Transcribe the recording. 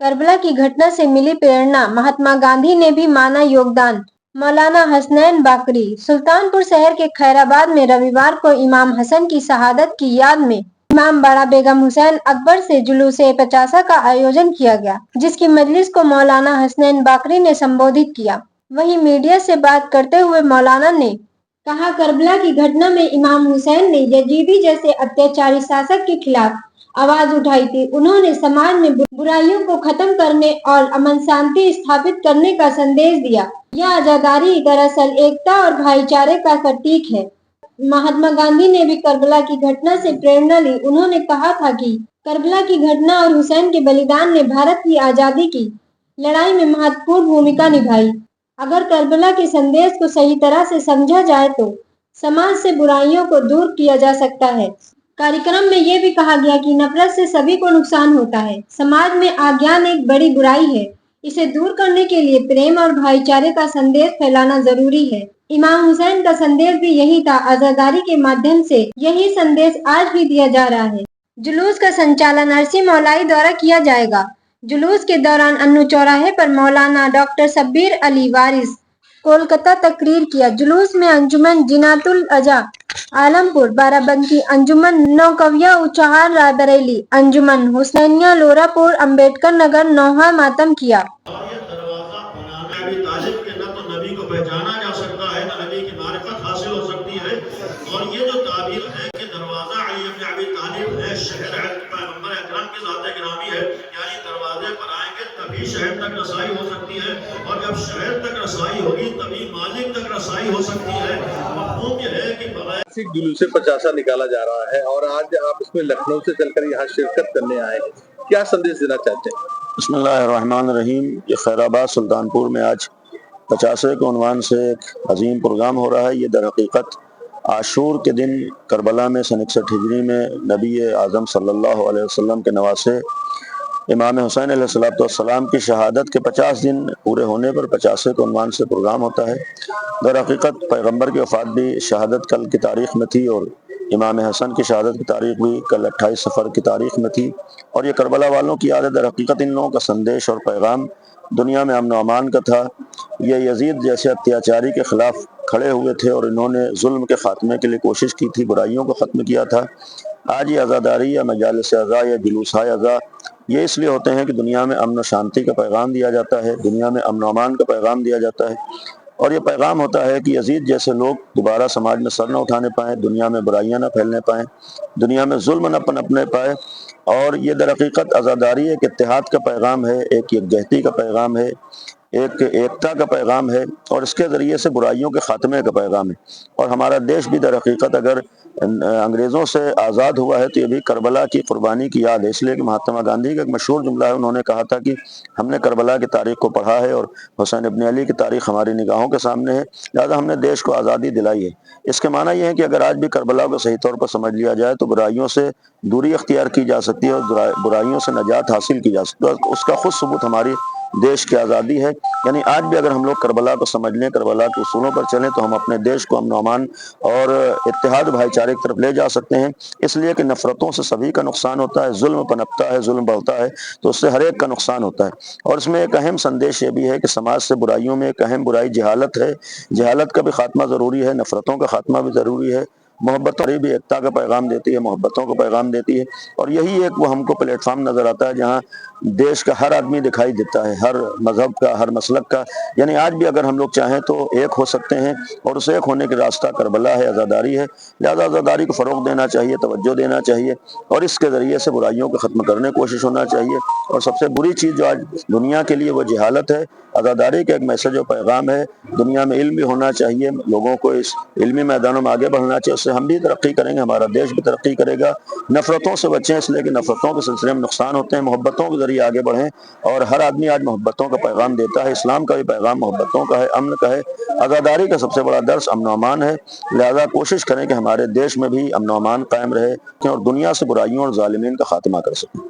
Karbala की घटना से मिली प्रेरणा, महात्मा गांधी ने भी माना योगदान। मौलाना हसनैन बाकरी। सुल्तानपुर शहर के खैराबाद में रविवार को इमाम हसन की शहादत की याद में इमाम बाड़ा बेगम हुसैन अकबर से जुलूसे 50 का आयोजन किया गया, जिसकी मजलिस को मौलाना हसनैन बाकरी ने संबोधित किया। वहीं मीडिया से बात करते हुए मौलाना ने कहा, करबला की घटना में इमाम हुसैन ने यजीदी जैसे अत्याचारी शासक के खिलाफ आवाज उठाई थी। उन्होंने समाज में बुराइयों को खत्म करने और अमन शांति स्थापित करने का संदेश दिया। यह आजादारी दरअसल एकता और भाईचारे का प्रतीक है। महात्मा गांधी ने भी करबला की घटना से प्रेरणा ली। उन्होंने कहा था कि करबला की घटना और हुसैन के बलिदान ने भारत की आजादी की लड़ाई में महत्वपूर्ण भूमिका निभाई। अगर करबला के संदेश को सही तरह से समझा जाए तो समाज से बुराइयों को दूर किया जा सकता है। कार्यक्रम में ये भी कहा गया कि नफरत से सभी को नुकसान होता है। समाज में अज्ञान एक बड़ी बुराई है। इसे दूर करने के लिए प्रेम और भाईचारे का संदेश फैलाना जरूरी है। इमाम हुसैन का संदेश भी यही था। आजादारी के माध्यम से यही संदेश आज भी दिया जा रहा है। जुलूस का संचालन अरसी मौलाई द्वारा किया जाएगा। जुलूस के दौरान अन्नू चौराहे पर मौलाना डॉक्टर शब्बीर अली वारिस कोलकाता तकरीर किया। जुलूस में अंजुमन जिनातुल अजा आलमपुर, बाराबंकी, अंजुमन नौकविया उचाहार रायबरेली, अंजुमन हुसैनिया लोरापुर, अंबेडकर नगर नौहा मातम किया। ये दरवाजा बनाने अभी तालिब के न तो नबी को पहचाना जा सकता है, न नबी की मारिफत हासिल हो सकती है। और ये जो ताबीर है कि दरवाजा अली इब्न अबी तालिब है, शहर पैगंबर अकरम की ज़ात गिरामी है, यानी दरवाजे पर आएंगे तभी शहर तक रसाई हो सकती है, और जब शहर तक रसाई होगी तभी मालिक तक रसाई हो सकती है। मफ़हूम ये है कि बगैर जुलूसे 50 निकाला जा रहा है और आज आप इसमें लखनऊ से चलकर यहाँ शिरकत करने आए हैं, क्या संदेश देना चाहते हैं? बिस्मिल्लाहिर्रहमानिर्रहीम। ये खैराबाद सुल्तानपुर में आज 50 के उन्वान से एक अजीम प्रोग्राम हो रहा है। ये दर हकीकत आशूर के दिन करबला में सन 61 हिजरी में नबी आज़म सल्लल्लाहु अलैहि वसल्लम के नवासे इमाम हुसैन अलैहिस्सलाम की शहादत के 50 दिन पूरे होने पर 50 के उन्वान से प्रोग्राम होता है। दर हकीकत पैगम्बर की वफ़ात भी शहादत कल की तारीख़ में थी और इमाम हसन की शहादत की तारीख़ भी कल 28 सफ़र की तारीख़ में थी। और ये करबला वालों की याद है। दर हकीकत इन लोगों का संदेश और पैगाम दुनिया में अमन व अमान का था। ये यजीद जैसे अत्याचारी के ख़िलाफ़ खड़े हुए थे और इन्होंने जुल्म के ख़ात्मे के लिए कोशिश की थी, बुराइयों को ख़त्म किया था। आज ये आज़ादारी या मजालिस अज़ा या जुलूसाए अज़ा ये इसलिए होते हैं कि दुनिया में अमन व शांति का पैगाम दिया जाता है, दुनिया में अमन व अमान का पैगाम दिया जाता है। और ये पैगाम होता है कि यजीद जैसे लोग दोबारा समाज में सर न उठाने पाएँ, दुनिया में बुराइयाँ न फैलने पाएँ, दुनिया में जुल्म न पनपने पाए। और ये दर हकीकत आज़ादारी एक इत्तेहाद का पैगाम है, एक यकजहती का पैगाम है, एक एकता का पैगाम है और इसके ज़रिए से बुराइयों के ख़ात्मे का पैगाम है। और हमारा देश भी दर हकीकत अगर अंग्रेज़ों से आज़ाद हुआ है तो ये भी करबला की कुर्बानी की याद है। इसलिए कि महात्मा गांधी का एक मशहूर जुमला है, उन्होंने कहा था कि हमने करबला की तारीख़ को पढ़ा है और हुसैन इब्न अली की तारीख़ हमारी निगाहों के सामने है, लिहाजा हमने देश को आज़ादी दिलाई है। इसके माना यह है कि अगर आज भी करबला को सही तौर पर समझ लिया जाए तो बुराइयों से दूरी अख्तियार की जा सकती है और बुराइयों से नजात हासिल की जा सकती है। उसका खुद सबूत हमारी देश की आज़ादी है। यानी आज भी अगर हम लोग करबला को समझ लें, करबला के उसूलों पर चलें तो हम अपने देश को अमन व अमान और इत्तेहाद भाईचारे की तरफ ले जा सकते हैं। इसलिए कि नफ़रतों से सभी का नुकसान होता है, जुल्म पनपता है, जुल्म बढ़ता है तो उससे हर एक का नुकसान होता है। और इसमें एक अहम संदेश ये भी है कि समाज से बुराइयों में एक अहम बुराई जहालत है। जहालत का भी खात्मा ज़रूरी है, नफ़रतों का खात्मा भी ज़रूरी है। मोहब्बत भी एकता का पैगाम देती है, मोहब्बतों का पैगाम देती है। और यही एक वो हमको प्लेटफार्म नज़र आता है जहाँ देश का हर आदमी दिखाई देता है, हर मज़हब का, हर मसलक का। यानी आज भी अगर हम लोग चाहें तो एक हो सकते हैं और उस एक होने का रास्ता करबला है, आज़ादारी है। लिहाजा आज़ादारी को फ़रोग़ देना चाहिए, तवज्जो देना चाहिए और इसके ज़रिए से बुराइयों को ख़त्म करने की कोशिश होना चाहिए। और सबसे बुरी चीज़ जो आज दुनिया के लिए वो जहालत है। आज़ादारी का एक मैसेज और पैगाम है, दुनिया में इल्म भी होना चाहिए, लोगों को इस इल्मी मैदानों में आगे बढ़ना चाहिए, उससे हम भी तरक्की करेंगे, हमारा देश भी तरक्की करेगा। नफ़रतों से बचें, इसलिए कि नफ़रतों के सिलसिले में नुकसान होते हैं। मोहब्बतों के ज़रिए आगे बढ़ें और हर आदमी आज मोहब्बतों का पैगाम देता है। इस्लाम का भी पैगाम मोहब्बतों का है, अमन का है। आज़ादारी का सबसे बड़ा दर्स अमन व अमान है। लिहाजा कोशिश करें कि हमारे देश में भी अमन व अमान कायम रहे और दुनिया से बुराइयों और ज़ालिमीन का खात्मा कर सकें।